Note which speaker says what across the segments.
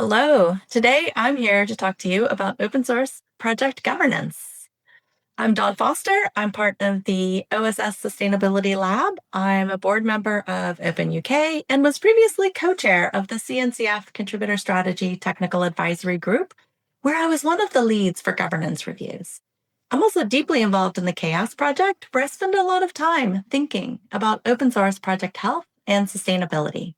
Speaker 1: Hello. Today I'm here to talk to you about open source project governance. I'm Dawn Foster. I'm part of the OSS Sustainability Lab. I'm a board member of Open UK and was previously co chair of the CNCF Contributor Strategy Technical Advisory Group, where I was one of the leads for governance reviews. I'm also deeply involved in the Chaos Project, where I spend a lot of time thinking about open source project health and sustainability.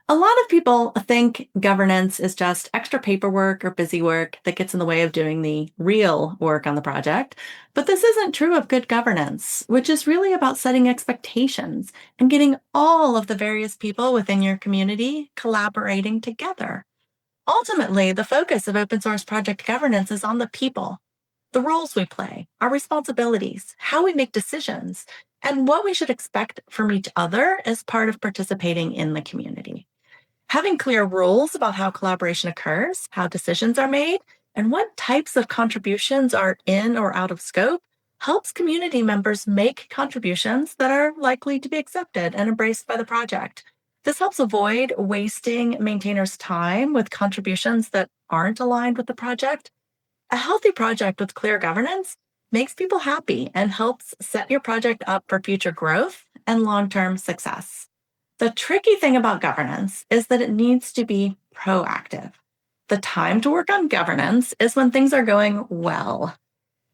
Speaker 1: A lot of people think governance is just extra paperwork or busy work that gets in the way of doing the real work on the project. But this isn't true of good governance, which is really about setting expectations and getting all of the various people within your community collaborating together. Ultimately, the focus of open source project governance is on the people, the roles we play, our responsibilities, how we make decisions, and what we should expect from each other as part of participating in the community. Having clear rules about how collaboration occurs, how decisions are made, and what types of contributions are in or out of scope helps community members make contributions that are likely to be accepted and embraced by the project. This helps avoid wasting maintainers' time with contributions that aren't aligned with the project. A healthy project with clear governance makes people happy and helps set your project up for future growth and long term success. The tricky thing about governance is that it needs to be proactive. The time to work on governance is when things are going well.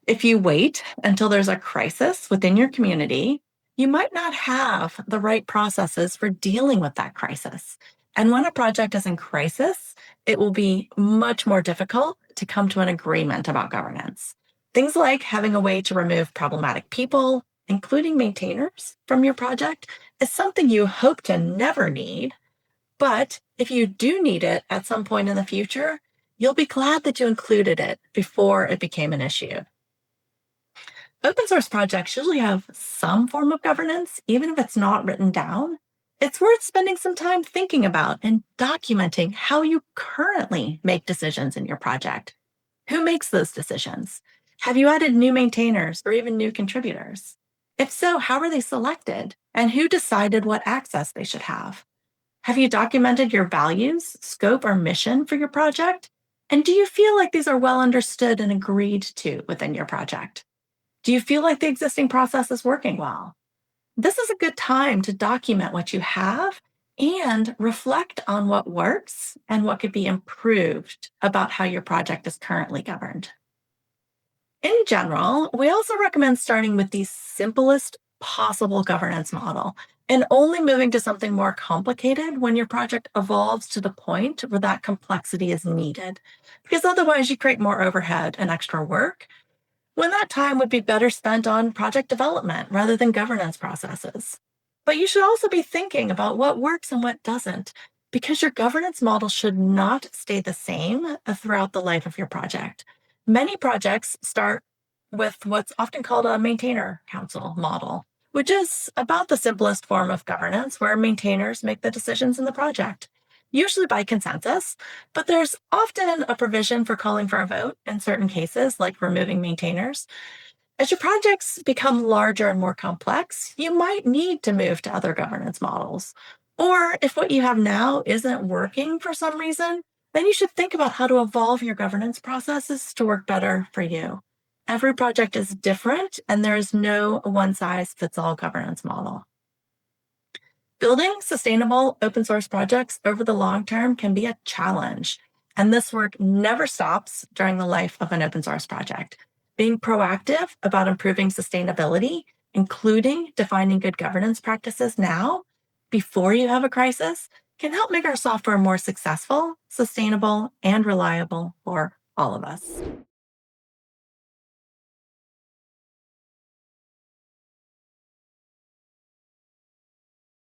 Speaker 1: If you wait until there's a crisis within your community, you might not have the right processes for dealing with that crisis. And when a project is in crisis, it will be much more difficult to come to an agreement about governance. Things like having a way to remove problematic people, including maintainers, from your project is something you hope to never need. But if you do need it at some point in the future, you'll be glad that you included it before it became an issue. Open source projects usually have some form of governance, even if it's not written down. It's worth spending some time thinking about and documenting how you currently make decisions in your project. Who makes those decisions? Have you added new maintainers or even new contributors? If so, how are they selected? And who decided what access they should have? Have you documented your values, scope, or mission for your project? And do you feel like these are well understood and agreed to within your project? Do you feel like the existing process is working well? This is a good time to document what you have and reflect on what works and what could be improved about how your project is currently governed. In general, we also recommend starting with the simplest possible governance model and only moving to something more complicated when your project evolves to the point where that complexity is needed, because otherwise you create more overhead and extra work when that time would be better spent on project development rather than governance processes. But you should also be thinking about what works and what doesn't, because your governance model should not stay the same throughout the life of your project. Many projects start with what's often called a maintainer council model, which is about the simplest form of governance where maintainers make the decisions in the project, usually by consensus, but there's often a provision for calling for a vote in certain cases, like removing maintainers. As your projects become larger and more complex, you might need to move to other governance models. Or if what you have now isn't working for some reason, then you should think about how to evolve your governance processes to work better for you. Every project is different, and there is no one size fits all governance model. Building sustainable open source projects over the long term can be a challenge, and this work never stops during the life of an open source project. Being proactive about improving sustainability, including defining good governance practices now, before you have a crisis, can help make our software more successful, sustainable, and reliable for all of us.